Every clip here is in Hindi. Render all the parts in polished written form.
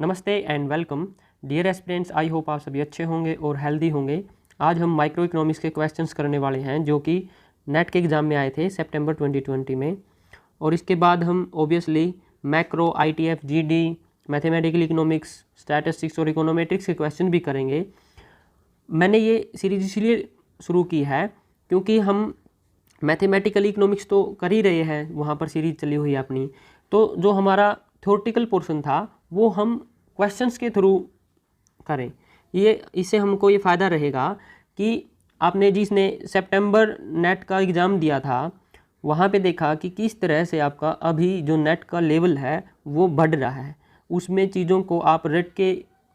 नमस्ते and welcome dear aspirants. I hope आप सभी अच्छे होंगे और हेल्दी होंगे। आज हम माइक्रो इकोनॉमिक्स के क्वेश्चंस करने वाले हैं जो कि नेट के एग्ज़ाम में आए थे सितंबर 2020 में। और इसके बाद हम obviously macro, ITF, GD, mathematical economics, statistics और इकोनोमेट्रिक्स के क्वेश्चन भी करेंगे। मैंने ये सीरीज इसलिए शुरू की है क्योंकि हम मैथमेटिकल इकोनॉमिक्स तो कर ही रहे हैं, वहाँ पर सीरीज चली हुई है अपनी। तो जो हमारा थ्योरेटिकल पोर्शन था वो हम क्वेश्चंस के थ्रू करें। ये इससे हमको ये फ़ायदा रहेगा कि आपने जिसने सितंबर नेट का एग्ज़ाम दिया था वहाँ पे देखा कि किस तरह से आपका अभी जो नेट का लेवल है वो बढ़ रहा है। उसमें चीज़ों को आप रट के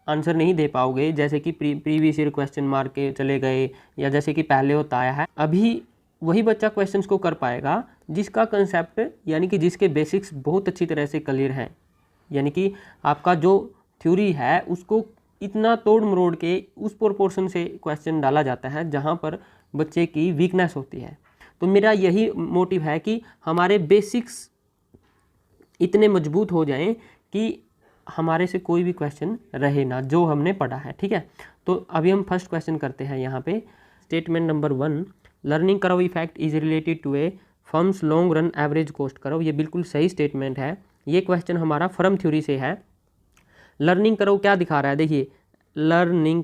आंसर नहीं दे पाओगे, जैसे कि प्रीवियस ईयर क्वेश्चन मार के चले गए या जैसे कि पहले होता आया है। अभी वही बच्चा क्वेश्चंस को कर पाएगा जिसका कंसेप्ट यानी कि जिसके बेसिक्स बहुत अच्छी तरह से क्लियर हैं। यानी कि आपका जो थ्योरी है उसको इतना तोड़ मरोड़ के उस प्रोपोर्शन से क्वेश्चन डाला जाता है जहाँ पर बच्चे की वीकनेस होती है। तो मेरा यही मोटिव है कि हमारे बेसिक्स इतने मजबूत हो जाएं कि हमारे से कोई भी क्वेश्चन रहे ना जो हमने पढ़ा है। ठीक है, तो अभी हम फर्स्ट क्वेश्चन करते हैं। यहाँ पे statement number 1, learning curve effect is related to a firm's long run average cost curve. ये बिल्कुल सही स्टेटमेंट है। ये क्वेश्चन हमारा फर्म थ्योरी से है। लर्निंग कर्व क्या दिखा रहा है, देखिए लर्निंग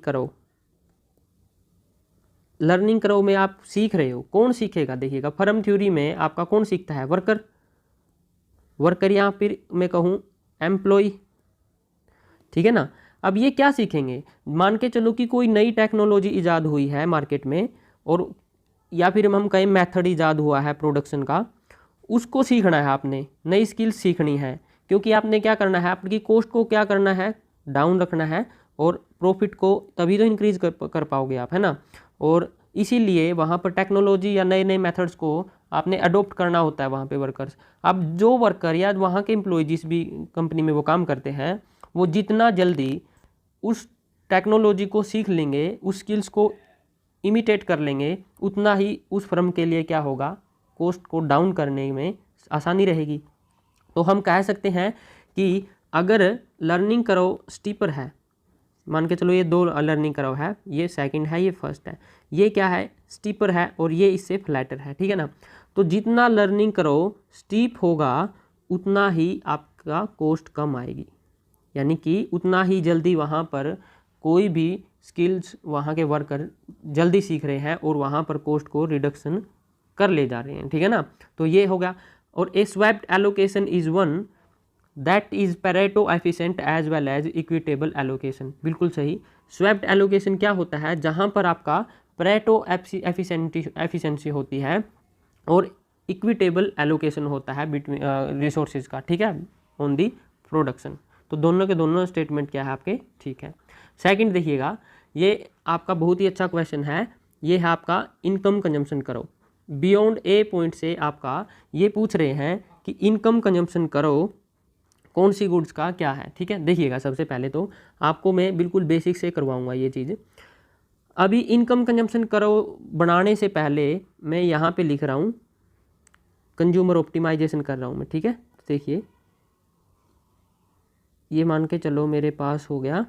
कर्व में आप सीख रहे हो, कौन सीखेगा? देखिएगा फर्म थ्योरी में आपका कौन सीखता है? वर्कर या फिर मैं कहूँ एम्प्लॉय। ठीक है ना। अब ये क्या सीखेंगे? मान के चलो कि कोई नई टेक्नोलॉजी ईजाद हुई है मार्केट में, और या फिर हम कहें मेथड ईजाद हुआ है प्रोडक्शन का, उसको सीखना है। आपने नई स्किल्स सीखनी है क्योंकि आपने क्या करना है, आपकी कॉस्ट को क्या करना है, डाउन रखना है, और प्रॉफिट को तभी तो इंक्रीज कर पाओगे आप, है ना। और इसीलिए वहाँ पर टेक्नोलॉजी या नए नए मेथड्स को आपने अडोप्ट करना होता है वहाँ पे वर्कर्स। अब जो वर्कर या वहाँ के एम्प्लॉय जिस भी कंपनी में वो काम करते हैं, वो जितना जल्दी उस टेक्नोलॉजी को सीख लेंगे, उस स्किल्स को इमिटेट कर लेंगे, उतना ही उस फर्म के लिए क्या होगा, कॉस्ट को डाउन करने में आसानी रहेगी। तो हम कह सकते हैं कि अगर लर्निंग कर्व स्टीपर है, मान के चलो ये दो लर्निंग कर्व है, ये सेकंड है, ये फर्स्ट है, ये क्या है, स्टीपर है, और ये इससे फ्लैटर है। ठीक है ना। तो जितना लर्निंग कर्व स्टीप होगा उतना ही आपका कॉस्ट कम आएगी, यानी कि उतना ही जल्दी वहाँ पर कोई भी स्किल्स वहाँ के वर्कर जल्दी सीख रहे हैं और वहाँ पर कॉस्ट को रिडक्शन कर ले जा रहे हैं। ठीक है ना। तो ये हो गया। और a swapped allocation is one that is Pareto efficient as well as equitable allocation. बिल्कुल सही। स्वैप्ड एलोकेशन क्या होता है? जहाँ पर आपका पैरेटो एफिशिएंसी होती है और इक्विटेबल एलोकेशन होता है बिटवीन रिसोर्सेज का। ठीक है, ऑन दी प्रोडक्शन। तो दोनों के दोनों स्टेटमेंट क्या है आपके? ठीक है। सेकंड देखिएगा, ये आपका बहुत ही अच्छा क्वेश्चन है। ये है आपका इनकम कंजम्पशन करो। बियॉन्ड ए पॉइंट से आपका ये पूछ रहे हैं कि इनकम कंजम्पशन करो कौन सी गुड्स का क्या है। ठीक है, देखिएगा सबसे पहले तो आपको मैं बिल्कुल बेसिक से करवाऊंगा ये चीज़। अभी इनकम कंजम्पशन करो बनाने से पहले मैं यहाँ पे लिख रहा हूँ कंज्यूमर ऑप्टिमाइजेशन कर रहा हूँ मैं। ठीक है, देखिए ये मान के चलो मेरे पास हो गया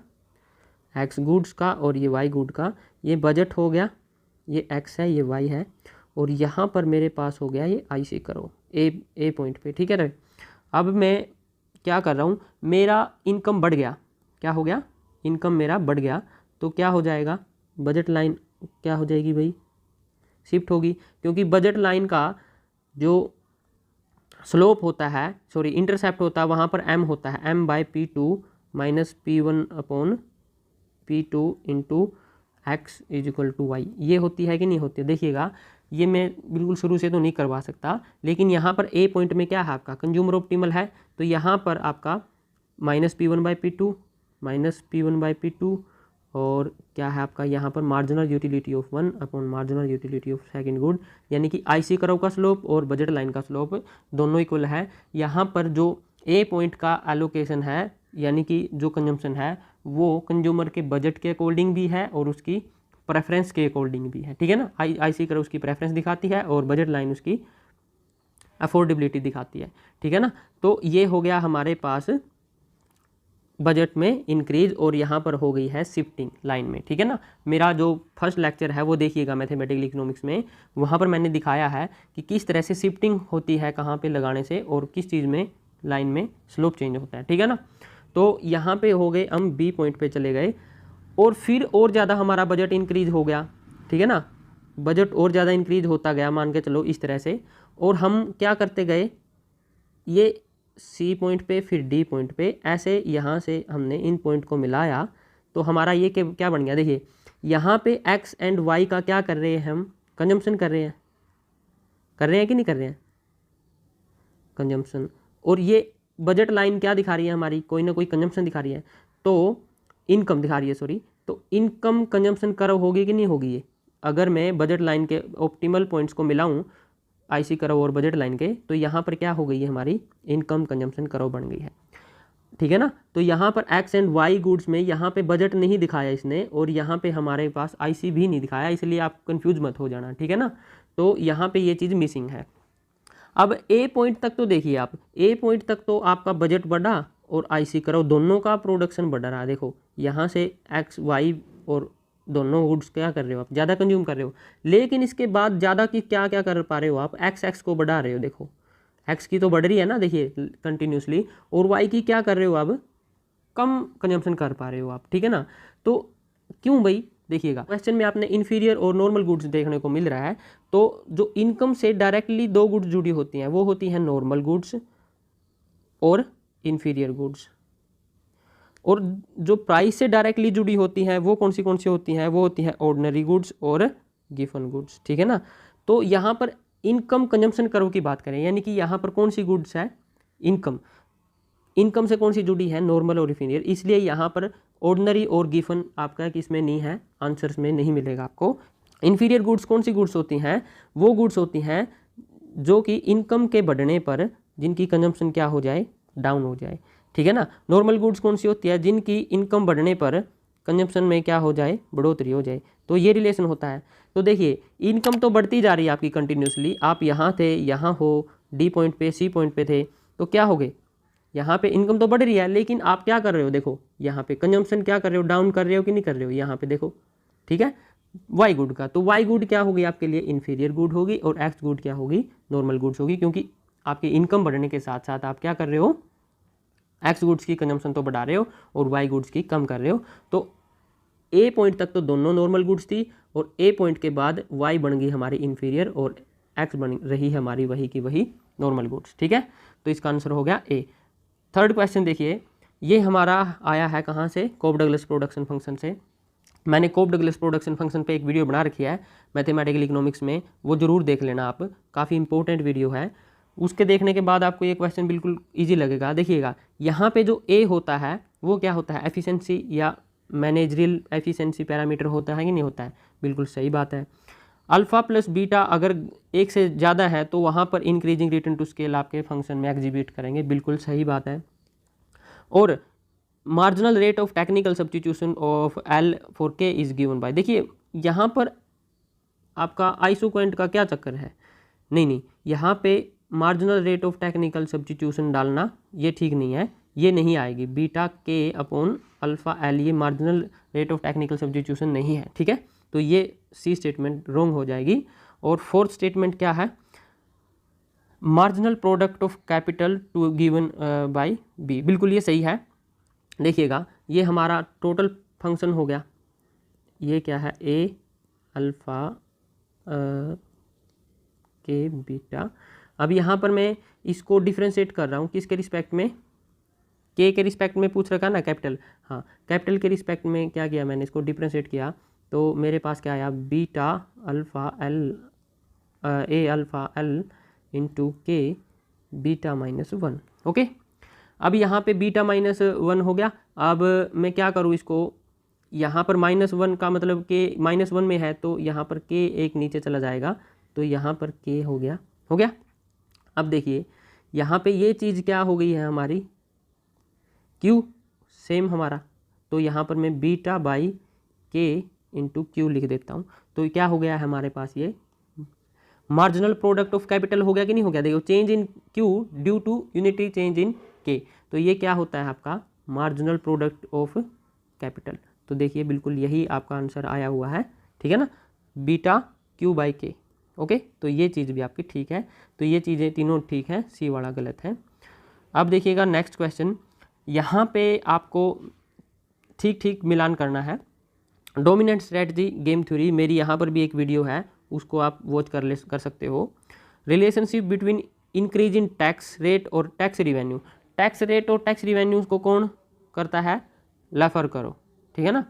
एक्स गुड्स का और ये वाई गुड का, ये बजट हो गया, ये एक्स है, ये वाई है, और यहाँ पर मेरे पास हो गया ये IC करो ए पॉइंट पे। ठीक है ना। अब मैं क्या कर रहा हूँ, मेरा इनकम बढ़ गया। क्या हो गया? इनकम मेरा बढ़ गया। तो क्या हो जाएगा, बजट लाइन क्या हो जाएगी भाई, शिफ्ट होगी, क्योंकि बजट लाइन का जो स्लोप होता है, सॉरी इंटरसेप्ट होता है, वहाँ पर m होता है, m/P2 minus P1 upon P2 into x is equal to y. ये होती है कि नहीं होती है? देखिएगा ये मैं बिल्कुल शुरू से तो नहीं करवा सकता, लेकिन यहाँ पर ए पॉइंट में क्या है आपका कंज्यूमर ऑप्टिमल है, तो यहाँ पर आपका -P1/P2 माइनस P1/P2, और क्या है आपका यहाँ पर marginal utility of 1 upon marginal utility of second good, यानी कि IC कर्व का स्लोप और बजट लाइन का स्लोप दोनों इक्वल है। यहाँ पर जो ए पॉइंट का एलोकेशन है यानी कि जो कंजम्पशन है वो कंज्यूमर के बजट के अकॉर्डिंग भी है और उसकी प्रेफरेंस के अकॉर्डिंग भी है। ठीक है ना। IC कर्व उसकी प्रेफरेंस दिखाती है और बजट लाइन उसकी अफोर्डेबिलिटी दिखाती है। ठीक है ना। तो ये हो गया हमारे पास बजट में इंक्रीज और यहाँ पर हो गई है शिफ्टिंग लाइन में, ठीक है ना। मेरा जो फर्स्ट लेक्चर है वो देखिएगा मैथमेटिकल इकोनॉमिक्स में, वहाँ पर मैंने दिखाया है कि किस तरह से शिफ्टिंग होती है कहाँ पे लगाने से और किस चीज़ में लाइन में स्लोप चेंज होता है, ठीक है ना। तो यहाँ पे हो गए, हम बी पॉइंट पे चले गए और फिर और ज़्यादा हमारा बजट इंक्रीज हो गया, ठीक है ना। बजट और ज़्यादा इंक्रीज होता गया, मान के चलो इस तरह से, और हम क्या करते गए, ये सी पॉइंट पे फिर डी पॉइंट पे, ऐसे यहाँ से हमने इन पॉइंट को मिलाया तो हमारा ये क्या बन गया, देखिए यहाँ पे एक्स एंड वाई का क्या कर रहे हैं हम, कंजम्पशन कर रहे हैं कि नहीं कर रहे हैं, कंजम्पशन। और ये बजट लाइन क्या दिखा रही है हमारी, कोई ना कोई कंजम्पशन दिखा रही है, तो इनकम दिखा रही है, सॉरी। तो इनकम कंजम्पशन कर्व होगी कि नहीं होगी ये, अगर मैं बजट लाइन के ऑप्टिमल पॉइंट्स को मिलाऊं आईसी कर्व और बजट लाइन के, तो यहाँ पर क्या हो गई है, हमारी इनकम कंजम्पशन कर्व बन गई है, ठीक है ना। तो यहाँ पर एक्स एंड वाई गुड्स में यहाँ पे बजट नहीं दिखाया इसने, और यहाँ पे हमारे पास आईसी भी नहीं दिखाया, इसलिए आप कंफ्यूज मत हो जाना, ठीक है ना। तो यहाँ पे ये चीज़ मिसिंग है। अब ए पॉइंट तक तो देखिए आप, ए पॉइंट तक तो आपका बजट बढ़ा और आईसी कर्व दोनों का प्रोडक्शन बढ़ रहा है। देखो यहाँ से एक्स वाई और दोनों गुड्स क्या कर रहे हो आप, ज़्यादा कंज्यूम कर रहे हो, लेकिन इसके बाद ज़्यादा की क्या क्या कर पा रहे हो आप, एक्स को बढ़ा रहे हो। देखो एक्स की तो बढ़ रही है ना, देखिए कंटिन्यूसली, और वाई की क्या कर रहे हो अब, कम कंजम्पशन कर पा रहे हो आप, ठीक है ना। तो क्यों भाई, देखिएगा क्वेश्चन में आपने इन्फीरियर और नॉर्मल गुड्स देखने को मिल रहा है। तो जो इनकम से डायरेक्टली दो गुड्स जुड़ी होती हैं वो होती हैं नॉर्मल गुड्स और इन्फीरियर गुड्स, और जो प्राइस से डायरेक्टली जुड़ी होती हैं वो कौन सी होती हैं, वो होती हैं ऑर्डिनरी गुड्स और गिवन गुड्स, ठीक है ना। तो यहाँ पर इनकम कंजम्पशन कर्व की बात करें, यानी कि यहाँ पर कौन सी गुड्स है, इनकम से कौन सी जुड़ी है, नॉर्मल और इन्फीरियर, इसलिए यहाँ पर ऑर्डिनरी और गिवन आपका किसमें नहीं है, आंसर्स में नहीं मिलेगा आपको। इन्फीरियर गुड्स कौन सी गुड्स होती हैं, वो गुड्स होती हैं जो कि इनकम के बढ़ने पर जिनकी कंजम्पशन क्या हो जाए, डाउन हो जाए, ठीक है ना। नॉर्मल गुड्स कौन सी होती है, जिनकी इनकम बढ़ने पर कंजम्पशन में क्या हो जाए, बढ़ोतरी हो जाए। तो ये रिलेशन होता है। तो देखिए इनकम तो बढ़ती जा रही है आपकी कंटिन्यूसली, आप यहाँ थे, यहाँ हो, डी पॉइंट पे सी पॉइंट पे थे, तो क्या हो गए, यहाँ पे इनकम तो बढ़ रही है, लेकिन आप क्या कर रहे हो, देखो यहाँ पे कंजम्पशन क्या कर रहे हो, डाउन कर रहे हो कि नहीं कर रहे हो, यहाँ पे देखो, ठीक है, वाई गुड का। तो वाई गुड क्या होगी आपके लिए, इन्फीरियर गुड होगी, और एक्स गुड क्या होगी, नॉर्मल गुड्स होगी, क्योंकि आपकी इनकम बढ़ने के साथ साथ आप क्या कर रहे हो, एक्स गुड्स की कंजम्पशन तो बढ़ा रहे हो और वाई गुड्स की कम कर रहे हो। तो ए पॉइंट तक तो दोनों नॉर्मल गुड्स थी, और ए पॉइंट के बाद वाई बन गई हमारी इन्फीरियर और एक्स बन रही है हमारी वही की वही नॉर्मल गुड्स, ठीक है। तो इसका आंसर हो गया ए। थर्ड क्वेश्चन देखिए, ये हमारा आया है कहाँ से, कोप डगलस प्रोडक्शन फंक्शन से। मैंने कोप डगलस प्रोडक्शन फंक्शन पे एक वीडियो बना रखी है मैथमेटिकल इकोनॉमिक्स में, वो जरूर देख लेना आप, काफ़ी इंपॉर्टेंट वीडियो है। उसके देखने के बाद आपको ये क्वेश्चन बिल्कुल इजी लगेगा। देखिएगा यहाँ पे जो ए होता है वो क्या होता है, एफिशिएंसी या मैनेजरियल एफिशिएंसी पैरामीटर होता है कि नहीं होता है, बिल्कुल सही बात है। अल्फ़ा प्लस बीटा अगर एक से ज़्यादा है तो वहाँ पर इंक्रीजिंग रिटर्न टू स्केल आपके फंक्शन में एग्जीक्यूट करेंगे, बिल्कुल सही बात है। और marginal rate of technical substitution of L for के इज़ गिवन बाय, देखिए यहाँ पर आपका आइसोक्वेंट का क्या चक्कर है, नहीं, यहाँ पे marginal rate of technical substitution डालना ये ठीक नहीं है, ये नहीं आएगी, बीटा के अपॉन अल्फ़ा एल, ये marginal rate of technical substitution नहीं है, ठीक है। तो ये सी स्टेटमेंट रॉन्ग हो जाएगी। और फोर्थ स्टेटमेंट क्या है, marginal product of capital to given by b, बिल्कुल ये सही है। देखिएगा ये हमारा टोटल फंक्शन हो गया, ये क्या है, ए अल्फ़ा के बीटा। अब यहाँ पर मैं इसको डिफ्रेंशिएट कर रहा हूँ किसके रिस्पेक्ट में, के रिस्पेक्ट में पूछ रखा ना, कैपिटल, हाँ कैपिटल के रिस्पेक्ट में क्या किया मैंने, इसको डिफ्रेंशिएट किया, तो मेरे पास क्या आया, बीटा अल्फ़ा एल, ए अल्फ़ा एल इंटू के बीटा -1, ओके। अब यहाँ पे बीटा -1 हो गया। अब मैं क्या करूँ इसको, यहाँ पर -1 का मतलब के -1 में है, तो यहाँ पर के एक नीचे चला जाएगा, तो यहाँ पर के हो गया। अब देखिए यहाँ पे ये चीज़ क्या हो गई है हमारी, क्यू सेम हमारा, तो यहाँ पर मैं बीटा बाई के इंटू क्यू लिख देता हूँ। तो क्या हो गया है हमारे पास, ये मार्जिनल प्रोडक्ट ऑफ कैपिटल हो गया कि नहीं हो गया, देखो change in q due to unitary change in k, तो ये क्या होता है आपका मार्जिनल प्रोडक्ट ऑफ कैपिटल। तो देखिए बिल्कुल यही आपका आंसर आया हुआ है, ठीक है ना, बीटा क्यू बाई के। ओके, तो ये चीज़ भी आपकी ठीक है। तो ये चीज़ें तीनों ठीक हैं, सी वाला गलत है। अब देखिएगा नेक्स्ट क्वेश्चन, यहाँ पे आपको ठीक ठीक मिलान करना है। डोमिनेंट स्ट्रेटजी गेम थ्योरी, मेरी यहाँ पर भी एक वीडियो है, उसको आप वॉच कर सकते हो। Relationship between increase in tax rate और टैक्स रिवेन्यू, टैक्स रेट और टैक्स रिवेन्यू को कौन करता है, रेफर करो, ठीक है ना।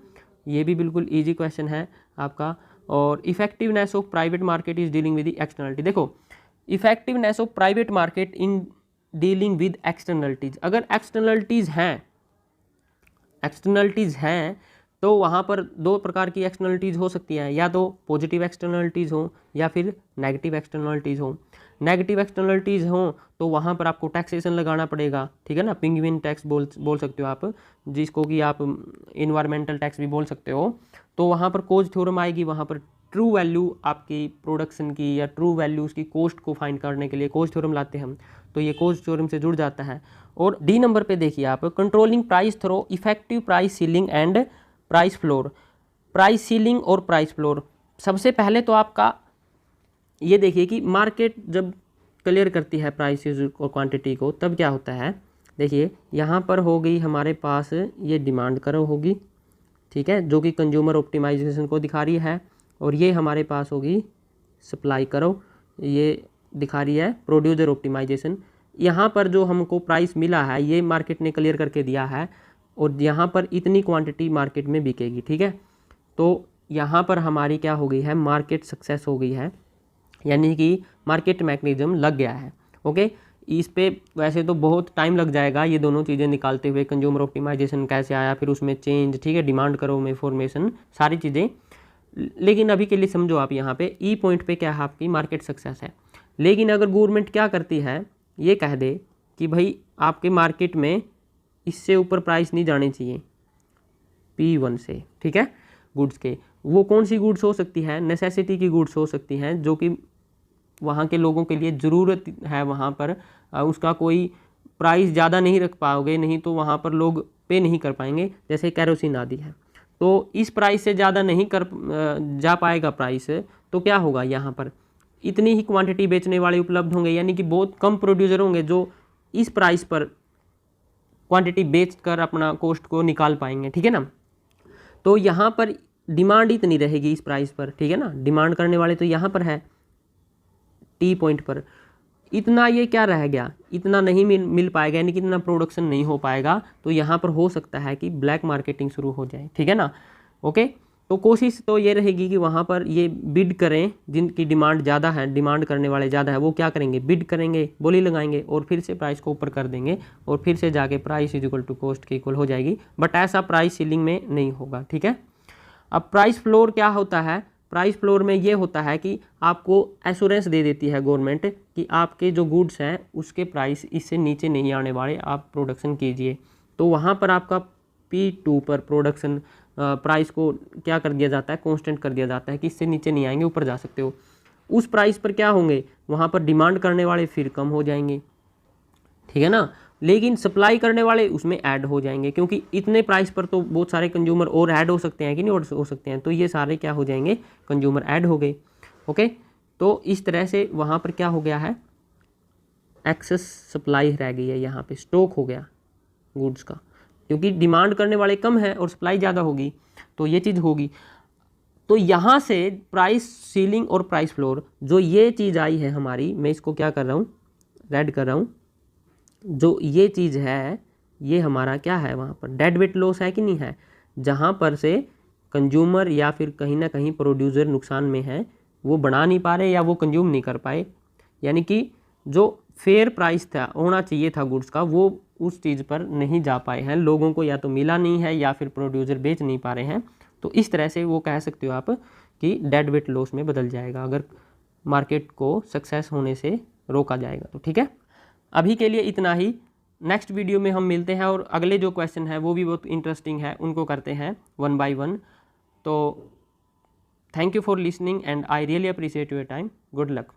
ये भी बिल्कुल इजी क्वेश्चन है आपका। और effectiveness of private market is dealing with externality, देखो effectiveness of private market in dealing with externalities, अगर एक्सटर्नलिटीज़ हैं तो वहाँ पर दो प्रकार की एक्सटर्नलिटीज़ हो सकती हैं, या तो पॉजिटिव एक्सटर्नलिटीज़ हो या फिर नेगेटिव एक्सटर्नलिटीज़ हो। नेगेटिव एक्सटर्नलिटीज़ हो तो वहाँ पर आपको टैक्सेशन लगाना पड़ेगा, ठीक है ना, पिंगविन टैक्स बोल सकते हो आप, जिसको कि आप इन्वायरमेंटल टैक्स भी बोल सकते हो। तो वहाँ पर कोज थ्योरम आएगी, वहाँ पर ट्रू वैल्यू आपकी प्रोडक्शन की या ट्रू वैल्यू उसकी कॉस्ट को फाइंड करने के लिए कोज थ्योरम लाते हैं हम, तो ये कोज थ्योरम से जुड़ जाता है। और डी नंबर पे देखिए आप, controlling price through effective price ceiling and price floor. Price ceiling और प्राइस फ्लोर, सबसे पहले तो आपका ये देखिए कि मार्केट जब क्लियर करती है प्राइसेस और क्वांटिटी को, तब क्या होता है, देखिए यहाँ पर हो गई हमारे पास ये डिमांड करो होगी, ठीक है, जो कि कंज्यूमर ऑप्टिमाइजेशन को दिखा रही है, और ये हमारे पास होगी सप्लाई करो, ये दिखा रही है प्रोड्यूसर ऑप्टिमाइजेशन। यहाँ पर जो हमको प्राइस मिला है ये मार्केट ने क्लियर करके दिया है, और यहाँ पर इतनी क्वांटिटी मार्केट में बिकेगी, ठीक है। तो यहाँ पर हमारी क्या हो गई है, मार्केट सक्सेस हो गई है, यानी कि मार्केट मैकेनिज्म लग गया है। ओके, इस पे वैसे तो बहुत टाइम लग जाएगा ये दोनों चीज़ें निकालते हुए, कंज्यूमर ऑप्टिमाइजेशन कैसे आया, फिर उसमें चेंज, ठीक है, डिमांड करो में फॉर्मेशन, सारी चीज़ें, लेकिन अभी के लिए समझो आप यहाँ पे ई पॉइंट पे क्या है, आपकी मार्केट सक्सेस है। लेकिन अगर गवर्नमेंट क्या करती है, ये कह दे कि भाई आपके मार्केट में इससे ऊपर प्राइस नहीं जानी चाहिए P1 से, ठीक है, गुड्स के, वो कौन सी गुड्स हो सकती है, नेसेसिटी की गुड्स हो सकती हैं, जो कि वहाँ के लोगों के लिए ज़रूरत है, वहाँ पर उसका कोई प्राइस ज़्यादा नहीं रख पाओगे, नहीं तो वहाँ पर लोग पे नहीं कर पाएंगे, जैसे कैरोसिन आदि है। तो इस प्राइस से ज़्यादा नहीं जा पाएगा प्राइस, तो क्या होगा, यहाँ पर इतनी ही क्वांटिटी बेचने वाले उपलब्ध होंगे, यानी कि बहुत कम प्रोड्यूसर होंगे जो इस प्राइस पर क्वांटिटी बेचकर अपना कॉस्ट को निकाल पाएंगे, ठीक है ना। तो यहाँ पर डिमांड इतनी रहेगी इस प्राइस पर, ठीक है ना, डिमांड करने वाले तो यहाँ पर है टी पॉइंट पर, इतना ये क्या रह गया, इतना नहीं मिल पाएगा, यानी कि इतना प्रोडक्शन नहीं हो पाएगा, तो यहाँ पर हो सकता है कि ब्लैक मार्केटिंग शुरू हो जाए, ठीक है ना। ओके, तो कोशिश तो ये रहेगी कि वहाँ पर ये बिड करें, जिनकी डिमांड ज़्यादा है, डिमांड करने वाले ज़्यादा है, वो क्या करेंगे, बिड करेंगे, बोली लगाएंगे, और फिर से प्राइस को ऊपर कर देंगे, और फिर से जाके price is equal to cost के इक्वल हो जाएगी। बट ऐसा प्राइस सीलिंग में नहीं होगा, ठीक है। अब प्राइस फ्लोर क्या होता है, प्राइस फ्लोर में ये होता है कि आपको एश्योरेंस दे देती है गवर्नमेंट कि आपके जो गुड्स हैं उसके प्राइस इससे नीचे नहीं आने वाले, आप प्रोडक्शन कीजिए। तो वहाँ पर आपका P2 पर प्रोडक्शन प्राइस को क्या कर दिया जाता है, कांस्टेंट कर दिया जाता है कि इससे नीचे नहीं आएंगे, ऊपर जा सकते हो। उस प्राइस पर क्या होंगे, वहाँ पर डिमांड करने वाले फिर कम हो जाएंगे, ठीक है ना, लेकिन सप्लाई करने वाले उसमें ऐड हो जाएंगे, क्योंकि इतने प्राइस पर तो बहुत सारे कंज्यूमर और ऐड हो सकते हैं कि नहीं हो सकते हैं, तो ये सारे क्या हो जाएंगे, कंज्यूमर ऐड हो गए। ओके, तो इस तरह से वहाँ पर क्या हो गया है, एक्सेस सप्लाई रह गई है, यहाँ पे स्टॉक हो गया गुड्स का, क्योंकि डिमांड करने वाले कम है और सप्लाई ज़्यादा होगी, तो ये चीज़ होगी। तो यहाँ से प्राइस सीलिंग और प्राइस फ्लोर, जो ये चीज़ आई है हमारी, मैं इसको क्या कर रहा हूँ, रेड कर रहा हूँ, जो ये चीज़ है ये हमारा क्या है, वहाँ पर डेड वेट लॉस है कि नहीं है, जहाँ पर से कंज्यूमर या फिर कहीं ना कहीं प्रोड्यूसर नुकसान में है, वो बना नहीं पा रहे या वो कंज्यूम नहीं कर पाए, यानी कि जो फेयर प्राइस था, होना चाहिए था गुड्स का, वो उस चीज़ पर नहीं जा पाए हैं, लोगों को या तो मिला नहीं है या फिर प्रोड्यूसर बेच नहीं पा रहे हैं। तो इस तरह से वो कह सकते हो आप कि डेड वेट लॉस में बदल जाएगा, अगर मार्केट को सक्सेस होने से रोका जाएगा तो, ठीक है। अभी के लिए इतना ही, नेक्स्ट वीडियो में हम मिलते हैं, और अगले जो क्वेश्चन है वो भी बहुत इंटरेस्टिंग है, उनको करते हैं 1 by 1। तो thank you for listening and I really appreciate your time, good luck.